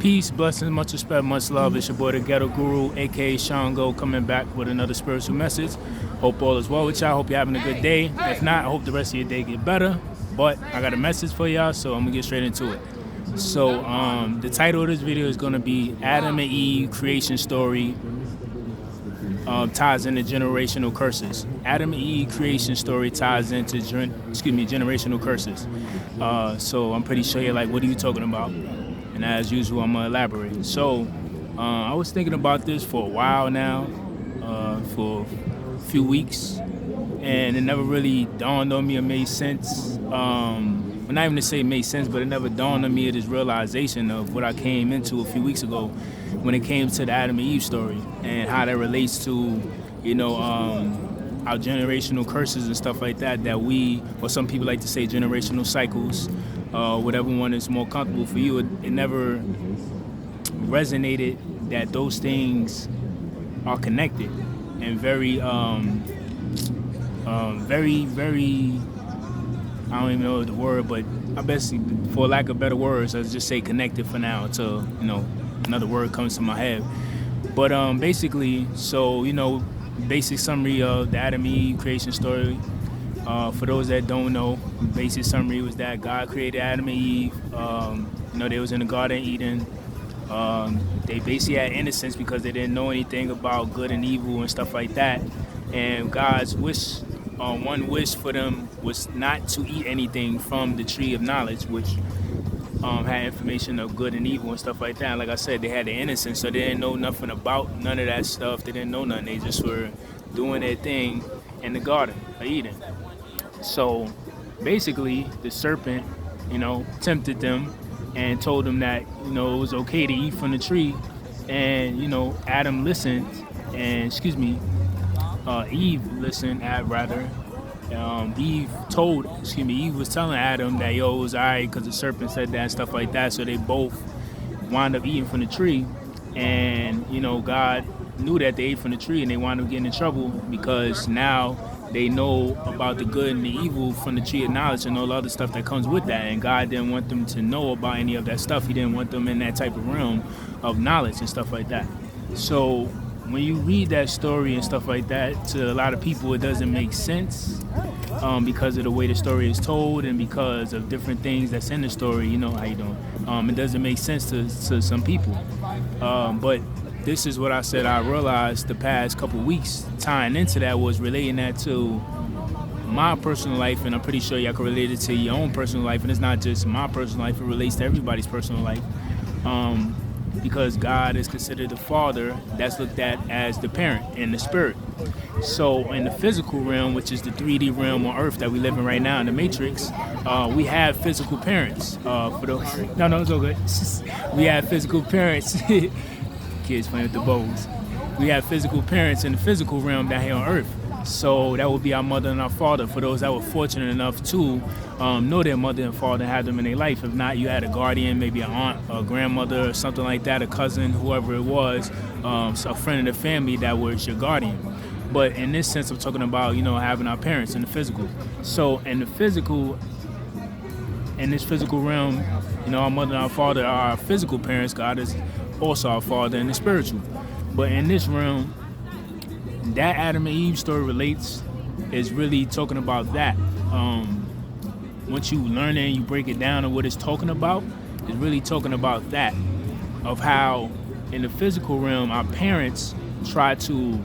Peace, blessings, much respect, much love. It's your boy, the Ghetto Guru, aka Shango, coming back with another spiritual message. Hope all is well with y'all. Hope you're having a good day. If not, I hope the rest of your day get better. But I got a message for y'all, so I'm gonna get straight into it. So, the title of this video is gonna be Adam and Eve creation story ties into generational curses. Adam and Eve creation story ties into generational curses. So I'm pretty sure you're like, what are you talking about? And as usual, I'm gonna elaborate. So I was thinking about this for a while now, for a few weeks, and it never really dawned on me or made sense. Well, not even to say it made sense, but it never dawned on me this realization of what I came into a few weeks ago when it came to the Adam and Eve story and how that relates to, our generational curses and stuff like that, that we, or some people like to say generational cycles, whatever one is more comfortable for you. It never resonated that those things are connected and very, very, I don't even know the word, but I best, for lack of better words, let's just say connected for now until, another word comes to my head. But basically, so, basic summary of the Adam and Eve creation story. For those that don't know, basic summary was that God created Adam and Eve. They was in the Garden of Eden. They basically had innocence because they didn't know anything about good and evil and stuff like that. And God's wish, one wish for them was not to eat anything from the tree of knowledge, which had information of good and evil and stuff like that. And like I said, they had the innocence, so they didn't know nothing about none of that stuff. They didn't know nothing. They just were doing their thing in the Garden of Eden. So basically, the serpent, tempted them and told them that, it was okay to eat from the tree. And, Adam listened, and, Eve listened, Eve was telling Adam that, it was all right because the serpent said that and stuff like that. So they both wound up eating from the tree. And, God knew that they ate from the tree and they wound up getting in trouble because now they know about the good and the evil from the tree of knowledge and all the other stuff that comes with that. And God didn't want them to know about any of that stuff. He didn't want them in that type of realm of knowledge and stuff like that. So when you read that story and stuff like that, to a lot of people, it doesn't make sense because of the way the story is told and because of different things that's in the story. How you doing? It doesn't make sense to some people. But this is what I said I realized the past couple weeks tying into that was relating that to my personal life, and I'm pretty sure y'all can relate it to your own personal life, and it's not just my personal life, it relates to everybody's personal life. Because God is considered the father, that's looked at as the parent in the spirit. So in the physical realm, which is the 3D realm on earth that we live in right now in the Matrix, we have physical parents. No, it's all good. We have physical parents. Kids playing with the bows. We have physical parents in the physical realm down here on earth. So that would be our mother and our father, for those that were fortunate enough to know their mother and father and have them in their life. If not, you had a guardian, maybe an aunt, a grandmother, or something like that, a cousin, whoever it was, a friend of the family that was your guardian. But in this sense, I'm talking about, having our parents in the physical. So in this physical realm, our mother and our father are our physical parents. God is also our father in the spiritual. But in this realm, that Adam and Eve story is really talking about that. Once you learn it and you break it down and what it's talking about, it's really talking about that, of how in the physical realm, our parents try to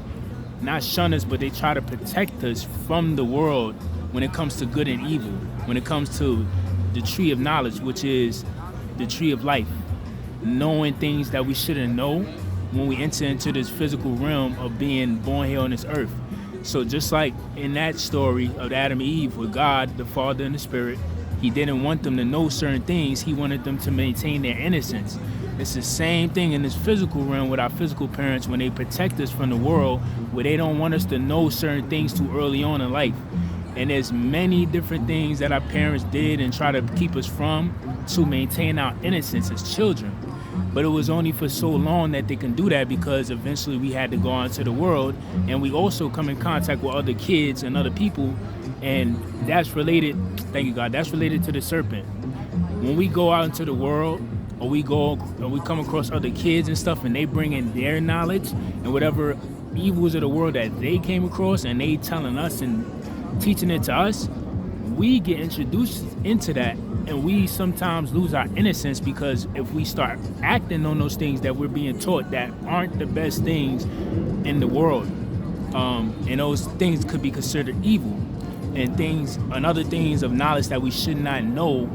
not shun us, but they try to protect us from the world when it comes to good and evil, when it comes to the tree of knowledge, which is the tree of life, knowing things that we shouldn't know when we enter into this physical realm of being born here on this earth. So just like in that story of Adam and Eve with God, the Father and the Spirit, he didn't want them to know certain things. He wanted them to maintain their innocence. It's the same thing in this physical realm with our physical parents when they protect us from the world, where they don't want us to know certain things too early on in life. And there's many different things that our parents did and try to keep us from to maintain our innocence as children. But it was only for so long that they can do that, because eventually we had to go out into the world, and we also come in contact with other kids and other people, and that's related, thank you God, that's related to the serpent. When we go out into the world, or we come across other kids and stuff, and they bring in their knowledge and whatever evils of the world that they came across, and they telling us and teaching it to us, we get introduced into that, and we sometimes lose our innocence because if we start acting on those things that we're being taught that aren't the best things in the world, and those things could be considered evil, and other things of knowledge that we should not know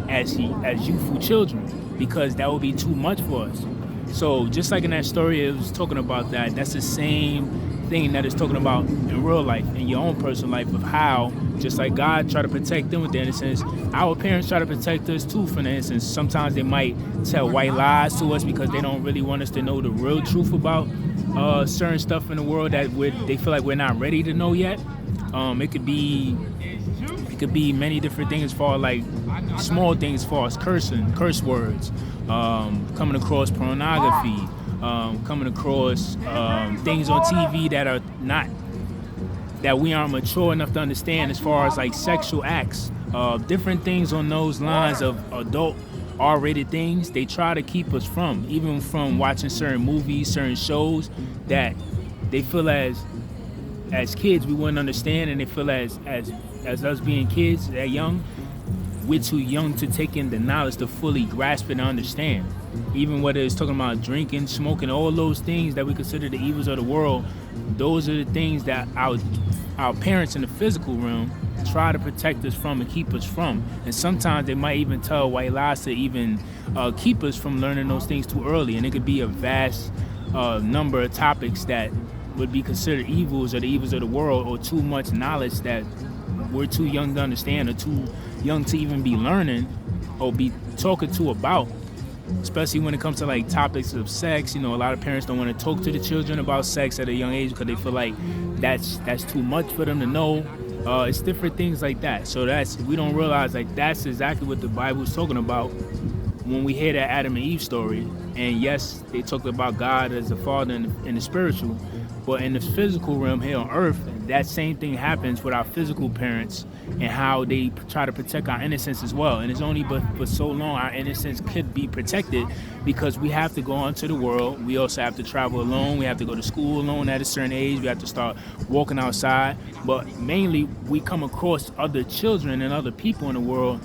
as youthful children, because that would be too much for us. So just like in that story, it was talking about that. That's the same thing that it's talking about in real life, in your own personal life, of how, just like God try to protect them with their innocence, our parents try to protect us too from the innocence. Sometimes they might tell white lies to us because they don't really want us to know the real truth about certain stuff in the world that they feel like we're not ready to know yet. It could be many different things, as far like small things, as far as curse words, coming across pornography, coming across things on TV that we aren't mature enough to understand, as far as like sexual acts, different things on those lines of adult R-rated things. They try to keep us from, even from watching certain movies, certain shows that they feel as kids we wouldn't understand, and they feel as us being kids that young, we're too young to take in the knowledge to fully grasp it and understand. Even whether it's talking about drinking, smoking, all those things that we consider the evils of the world, those are the things that our parents in the physical realm try to protect us from and keep us from. And sometimes they might even tell white lies to even keep us from learning those things too early. And it could be a vast number of topics that would be considered evils or the evils of the world, or too much knowledge that we're too young to understand, or too young to even be learning or be talking to about. Especially when it comes to like topics of sex, a lot of parents don't want to talk to the children about sex at a young age because they feel like that's too much for them to know. It's different things like that. So we don't realize like that's exactly what the Bible is talking about when we hear that Adam and Eve story. And yes, they talked about God as the Father in the spiritual, but in the physical realm here on earth, that same thing happens with our physical parents and how they try to protect our innocence as well. And it's only but for so long our innocence could be protected, because we have to go into the world. We also have to travel alone. We have to go to school alone at a certain age. We have to start walking outside. But mainly we come across other children and other people in the world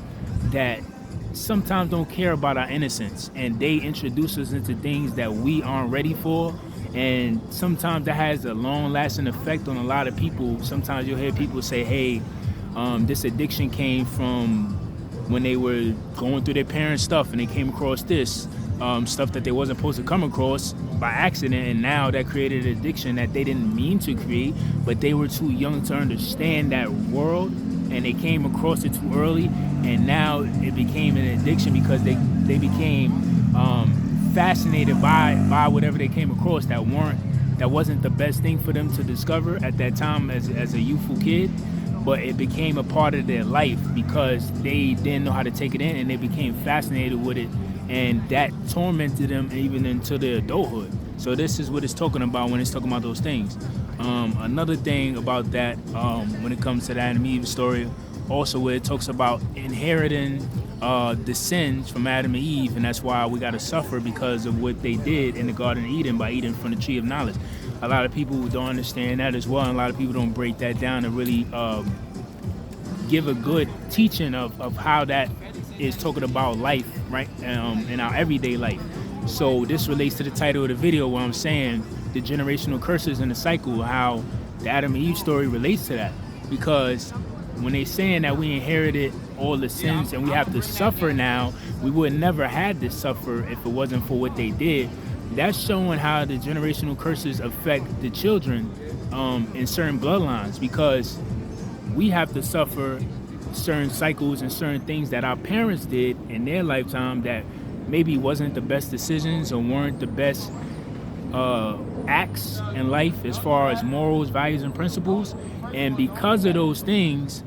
that sometimes don't care about our innocence, and they introduce us into things that we aren't ready for. And sometimes that has a long-lasting effect on a lot of people. Sometimes you'll hear people say, hey, this addiction came from when they were going through their parents' stuff, and they came across this stuff that they wasn't supposed to come across by accident, and now that created an addiction that they didn't mean to create, but they were too young to understand that world, and they came across it too early, and now it became an addiction because they became fascinated by whatever they came across that wasn't the best thing for them to discover at that time as a youthful kid, but it became a part of their life because they didn't know how to take it in, and they became fascinated with it, and that tormented them even into their adulthood. So this is what it's talking about when it's talking about those things. Another thing about that, when it comes to the Adam and Eve story, also where it talks about inheriting the sins from Adam and Eve, and that's why we got to suffer because of what they did in the Garden of Eden by eating from the tree of knowledge. A lot of people don't understand that as well, and a lot of people don't break that down and really give a good teaching of how that is talking about life, right, in our everyday life. So this relates to the title of the video where I'm saying the generational curses and the cycle, how the Adam and Eve story relates to that. Because when they're saying that we inherited all the sins and we have to suffer now, we would never had to suffer if it wasn't for what they did. That's showing how the generational curses affect the children in certain bloodlines, because we have to suffer certain cycles and certain things that our parents did in their lifetime that maybe wasn't the best decisions or weren't the best acts in life as far as morals, values, and principles. And because of those things,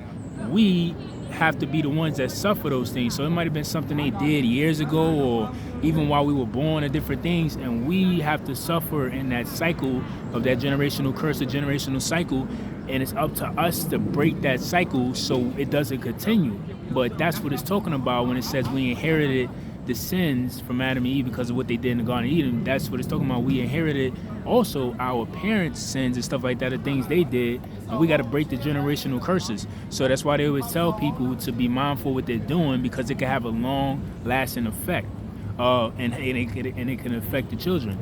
we have to be the ones that suffer those things. So it might have been something they did years ago or even while we were born, or different things, and we have to suffer in that cycle of that generational curse, the generational cycle, and it's up to us to break that cycle so it doesn't continue. But that's what it's talking about when it says we inherited the sins from Adam and Eve because of what they did in the Garden of Eden. That's what it's talking about. We inherited also our parents' sins and stuff like that, the things they did, and we got to break the generational curses. So that's why they always tell people to be mindful what they're doing, because it can have a long-lasting effect, and it can affect the children.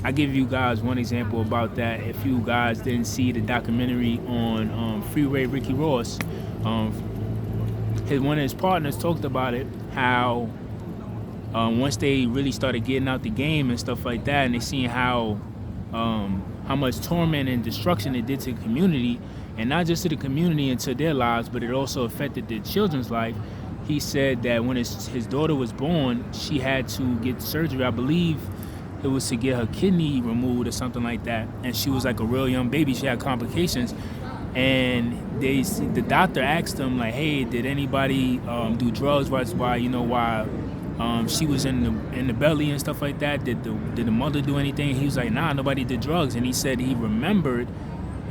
I give you guys one example about that. If you guys didn't see the documentary on Freeway Ricky Ross, one of his partners talked about it, how once they really started getting out the game and stuff like that, and they seen how much torment and destruction it did to the community, and not just to the community and to their lives, but it also affected their children's life. He said that when his daughter was born, she had to get surgery. I believe it was to get her kidney removed or something like that, and she was like a real young baby. She had complications, and the doctor asked him like, "Hey, did anybody do drugs while she was in the belly and stuff like that? Did the mother do anything?" He was like, "Nah, nobody did drugs." And he said he remembered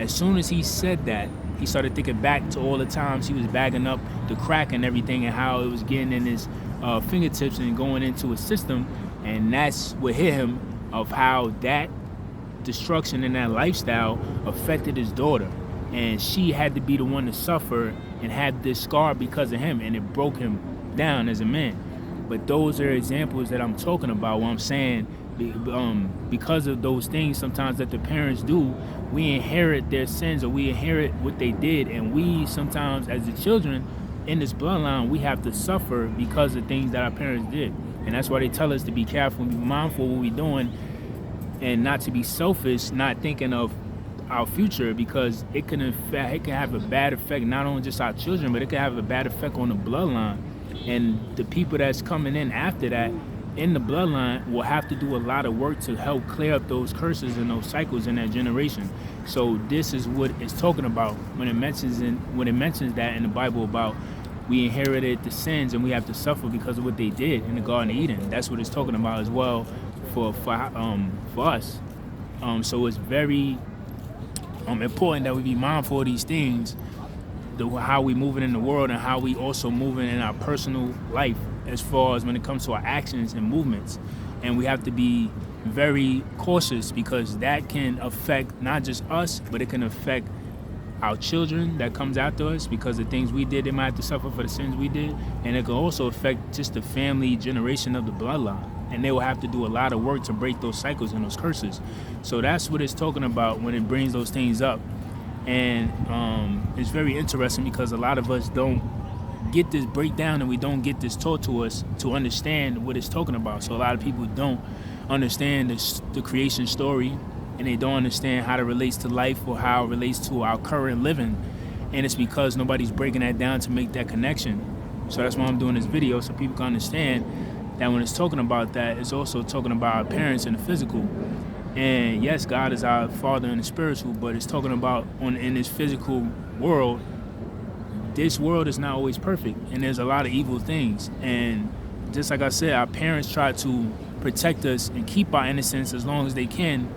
as soon as he said that, he started thinking back to all the times he was bagging up the crack and everything, and how it was getting in his fingertips and going into his system. And that's what hit him, of how that destruction and that lifestyle affected his daughter. And she had to be the one to suffer and had this scar because of him, and it broke him down as a man. But those are examples that I'm talking about, where I'm saying because of those things sometimes that the parents do, we inherit their sins, or we inherit what they did. And we sometimes, as the children in this bloodline, we have to suffer because of things that our parents did. And that's why they tell us to be careful and be mindful of what we're doing, and not to be selfish, not thinking of our future, because it can have a bad effect, not on just our children, but it can have a bad effect on the bloodline. And the people that's coming in after that in the bloodline will have to do a lot of work to help clear up those curses and those cycles in that generation. So this is what it's talking about when it mentions that in the Bible, about we inherited the sins and we have to suffer because of what they did in the Garden of Eden. That's what it's talking about as well for us. So it's very important that we be mindful of these things, how we moving in the world, and how we also moving in our personal life, as far as when it comes to our actions and movements. And we have to be very cautious, because that can affect not just us, but it can affect our children that comes after us, because the things we did, they might have to suffer for the sins we did. And it can also affect just the family generation of the bloodline, and they will have to do a lot of work to break those cycles and those curses. So that's what it's talking about when it brings those things up. And it's very interesting, because a lot of us don't get this breakdown, and we don't get this taught to us to understand what it's talking about. So a lot of people don't understand the creation story, and they don't understand how it relates to life, or how it relates to our current living. And it's because nobody's breaking that down to make that connection. So that's why I'm doing this video, so people can understand that when it's talking about that, it's also talking about our parents in the physical. And yes, God is our Father in the spiritual, but it's talking about in this physical world. This world is not always perfect, and there's a lot of evil things. And just like I said, our parents try to protect us and keep our innocence as long as they can,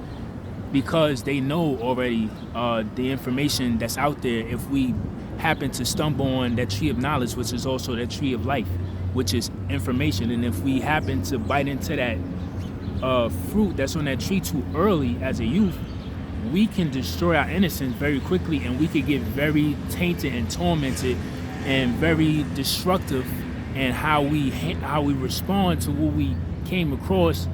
because they know already the information that's out there. If we happen to stumble on that tree of knowledge, which is also that tree of life, which is information, and if we happen to bite into that fruit that's on that tree too early as a youth, we can destroy our innocence very quickly, and we could get very tainted and tormented and very destructive in how we respond to what we came across,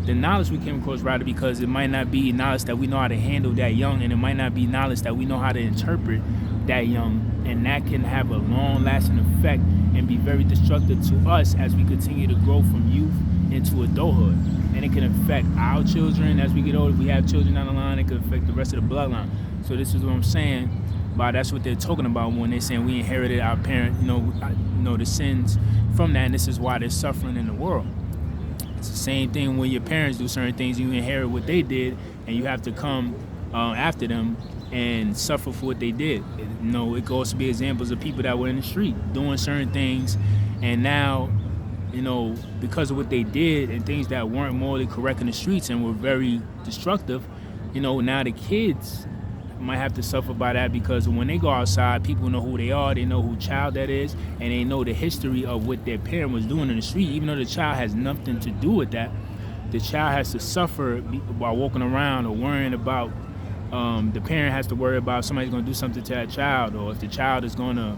the knowledge we came across, rather, because it might not be knowledge that we know how to handle that young, and it might not be knowledge that we know how to interpret that young, and that can have a long-lasting effect and be very destructive to us as we continue to grow from youth into adulthood. And it can affect our children as we get older. If we have children down the line, it could affect the rest of the bloodline. So this is what I'm saying, but that's what they're talking about when they're saying we inherited our parent, the sins from that, and this is why they're suffering in the world. It's the same thing when your parents do certain things, you inherit what they did, and you have to come after them and suffer for what they did. It could also be examples of people that were in the street doing certain things, and now, because of what they did and things that weren't morally correct in the streets and were very destructive, now the kids might have to suffer by that, because when they go outside, people know who they are, they know who child that is, and they know the history of what their parent was doing in the street. Even though the child has nothing to do with that, the child has to suffer while walking around or worrying about, the parent has to worry about somebody's going to do something to that child, or if the child is going to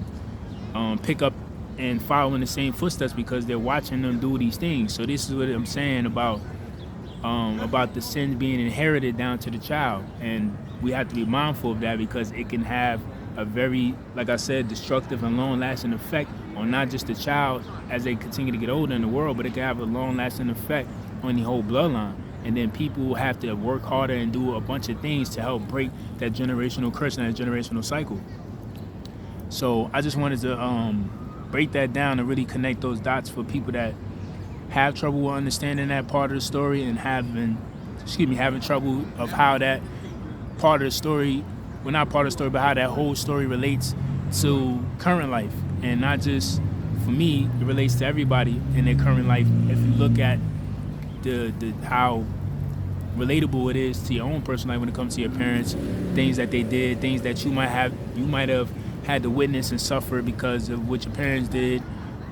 pick up and follow in the same footsteps because they're watching them do these things. So this is what I'm saying about the sins being inherited down to the child, and we have to be mindful of that, because it can have a very, like I said, destructive and long-lasting effect on not just the child as they continue to get older in the world, but it can have a long-lasting effect on the whole bloodline. And then people will have to work harder and do a bunch of things to help break that generational curse and that generational cycle. So I just wanted to break that down and really connect those dots for people that have trouble with understanding that part of the story, and having trouble of how that part of the story, well, not part of the story, but how that whole story relates to current life. And not just for me, it relates to everybody in their current life. If you look at the how relatable it is to your own personal life when it comes to your parents, things that they did, things that you might have had to witness and suffer because of what your parents did.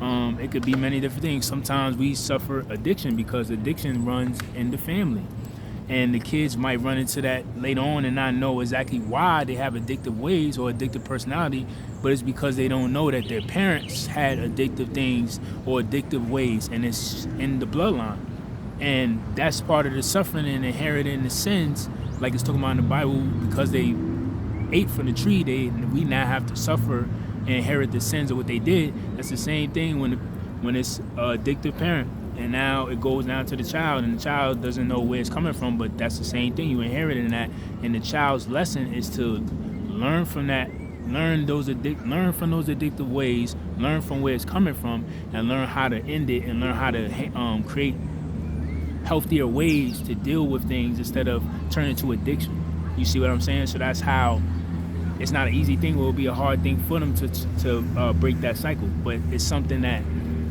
It could be many different things. Sometimes we suffer addiction because addiction runs in the family. And the kids might run into that later on and not know exactly why they have addictive ways or addictive personality, but it's because they don't know that their parents had addictive things or addictive ways, and it's in the bloodline. And that's part of the suffering and inheriting the sins, like it's talking about in the Bible, because they ate from the tree, we now have to suffer and inherit the sins of what they did. That's the same thing when it's an addictive parent, and now it goes down to the child, and the child doesn't know where it's coming from, but that's the same thing. You inherited that, and the child's lesson is to learn from that, learn from those addictive ways, learn from where it's coming from, and learn how to end it, and learn how to create healthier ways to deal with things instead of turning to addiction. You see what I'm saying? So that's how it's not an easy thing. It will be a hard thing for them to break that cycle, but it's something that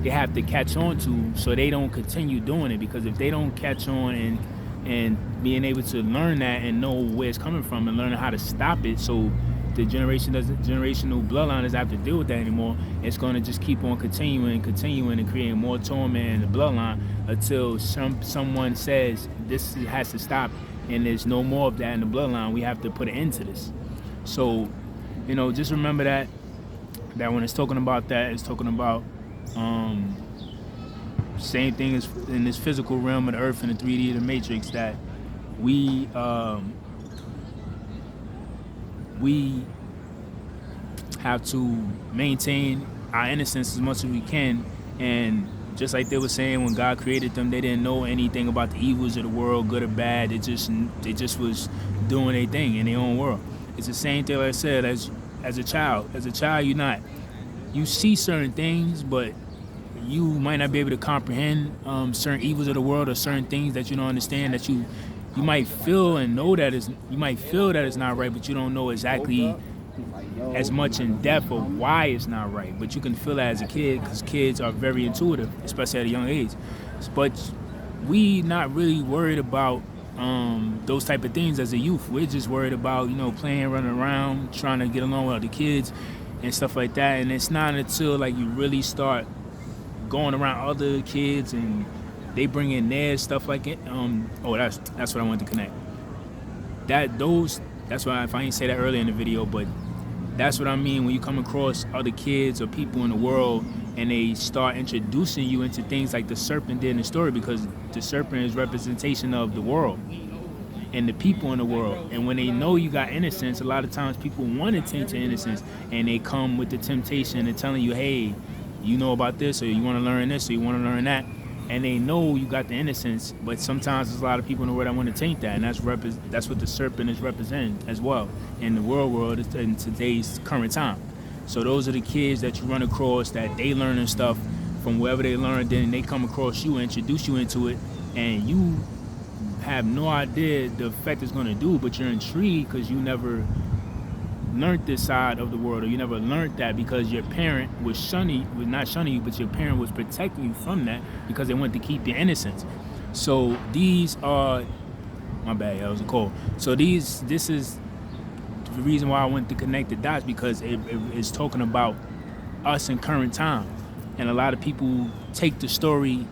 they have to catch on to so they don't continue doing it. Because if they don't catch on and being able to learn that and know where it's coming from and learning how to stop it, so the generational bloodline doesn't have to deal with that anymore, it's going to just keep on continuing and creating more torment in the bloodline until someone says this has to stop and there's no more of that in the bloodline. We have to put an end to this. So, just remember that when it's talking about that, it's talking about same thing as in this physical realm of the earth and the 3D of the matrix, that we have to maintain our innocence as much as we can. And just like they were saying, when God created them, they didn't know anything about the evils of the world, good or bad. They just was doing their thing in their own world. It's the same thing, like I said, as a child. As a child, you see certain things, but you might not be able to comprehend certain evils of the world or certain things that you don't understand, that you might feel and know that it's not right, but you don't know exactly as much in depth of why it's not right. But you can feel that as a kid, because kids are very intuitive, especially at a young age. But we not really worried about those type of things as a youth. We're just worried about playing, running around, trying to get along with other kids and stuff like that. And it's not until like you really start going around other kids and they bring in their stuff like it. That's what I wanted to connect. That's why, if I didn't say that earlier in the video, but that's what I mean when you come across other kids or people in the world and they start introducing you into things like the serpent did in the story, because the serpent is representation of the world and the people in the world. And when they know you got innocence, a lot of times people want to taint your innocence, and they come with the temptation and telling you, hey, you know about this, or you want to learn this, or you want to learn that. And they know you got the innocence, but sometimes there's a lot of people in the world that want to taint that, and that's what the serpent is representing as well in the world in today's current time. So those are the kids that you run across, that they learning stuff from wherever they learned, then they come across you, introduce you into it, and you have no idea the effect it's going to do, but you're intrigued because you never learned this side of the world, or you never learned that because your parent was not shunning you, but your parent was protecting you from that because they wanted to keep your innocence. So these are, my bad, that was a call. So this is the reason why I went to connect the dots, because it's talking about us in current time, and a lot of people take the story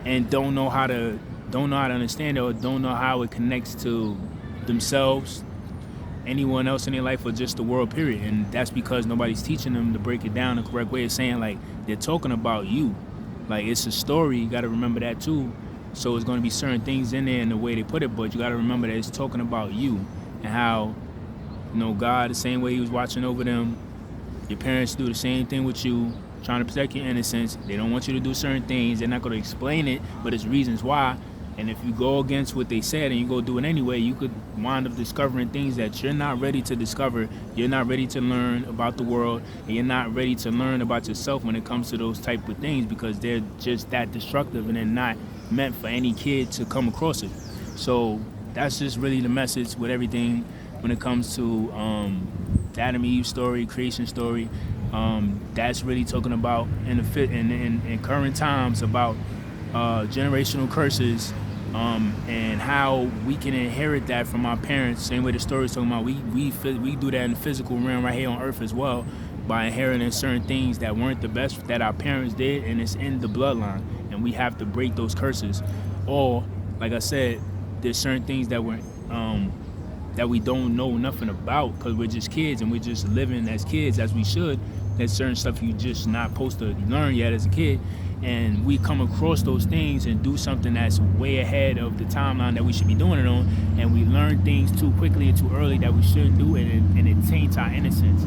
and don't know how to understand it, or don't know how it connects to themselves, anyone else in their life, or just the world period. And that's because nobody's teaching them to break it down the correct way of saying, like, they're talking about you, like it's a story. You got to remember that too. So it's going to be certain things in there in the way they put it, but you got to remember that it's talking about you, and how, God, the same way he was watching over them, your parents do the same thing with you, trying to protect your innocence. They don't want you to do certain things. They're not going to explain it, but it's reasons why. And if you go against what they said and you go do it anyway, you could wind up discovering things that you're not ready to discover. You're not ready to learn about the world, and you're not ready to learn about yourself when it comes to those type of things, because they're just that destructive, and they're not meant for any kid to come across it. So that's just really the message with everything when it comes to the Adam and Eve story, creation story. That's really talking about in current times about generational curses, and how we can inherit that from our parents. Same way the story is talking about, we do that in the physical realm right here on earth as well, by inheriting certain things that weren't the best that our parents did, and it's in the bloodline, and we have to break those curses. Or, like I said, there's certain things that we don't know nothing about, because we're just kids and we're just living as kids as we should. There's certain stuff you just not supposed to learn yet as a kid, and we come across those things and do something that's way ahead of the timeline that we should be doing it on, and we learn things too quickly and too early that we shouldn't do, and it taints our innocence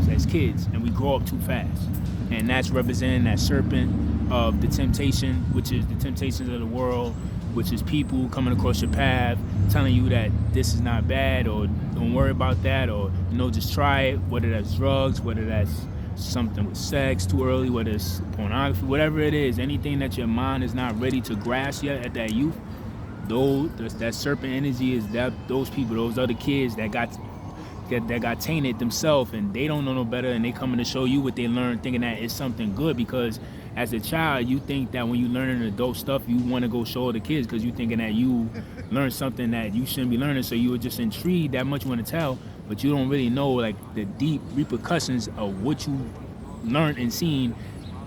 as kids, and we grow up too fast. And that's representing that serpent of the temptation, which is the temptations of the world, which is people coming across your path telling you that this is not bad, or don't worry about that, or just try it, whether that's drugs, whether that's something with sex too early, whether it's pornography, whatever it is, anything that your mind is not ready to grasp yet at that youth, that serpent energy is those people, those other kids that got tainted themselves, and they don't know no better, and they coming to show you what they learned, thinking that it's something good, because as a child you think that when you learning adult stuff, you want to go show the kids, because you thinking that you learned something that you shouldn't be learning, so you were just intrigued that much, you want to tell, but you don't really know like the deep repercussions of what you learned and seen,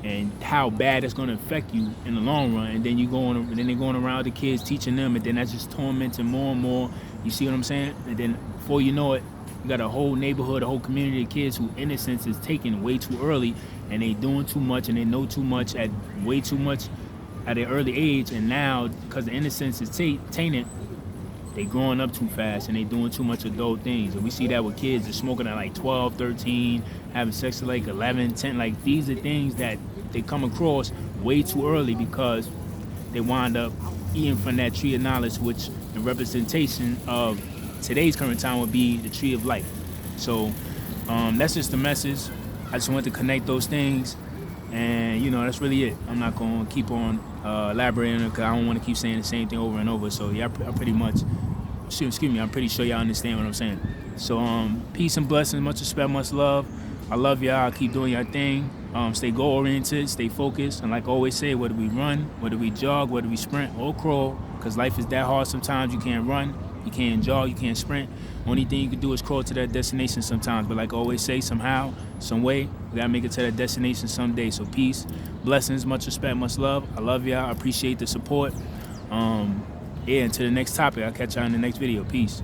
and how bad it's going to affect you in the long run. And then they're going around the kids teaching them, and then that's just tormenting more and more. You see what I'm saying? And then before you know it, you got a whole neighborhood, a whole community of kids whose innocence is taken way too early, and they doing too much, and they know too much at way too much at an early age. And now, because the innocence is tainted, they growing up too fast, and they doing too much adult things. And we see that with kids. They're smoking at like 12, 13, having sex at like 11, 10. Like, these are things that they come across way too early, because they wind up eating from that tree of knowledge, which the representation of today's current time would be the tree of life. So that's just the message. I just want to connect those things, and that's really it. I'm not going to keep on elaborating, because I don't want to keep saying the same thing over and over. So yeah, I pretty much, I'm pretty sure y'all understand what I'm saying. So peace and blessings, much respect, much love. I love y'all. Keep doing your thing. Stay goal oriented, stay focused, and like I always say, whether we run, whether we jog, whether we sprint or crawl, because life is that hard sometimes. You can't run, you can't jog, you can't sprint. Only thing you can do is crawl to that destination sometimes. But like I always say, somehow, some way, we gotta make it to that destination someday. So peace, blessings, much respect, much love. I love y'all. I appreciate the support. Until the next topic, I'll catch y'all in the next video. Peace.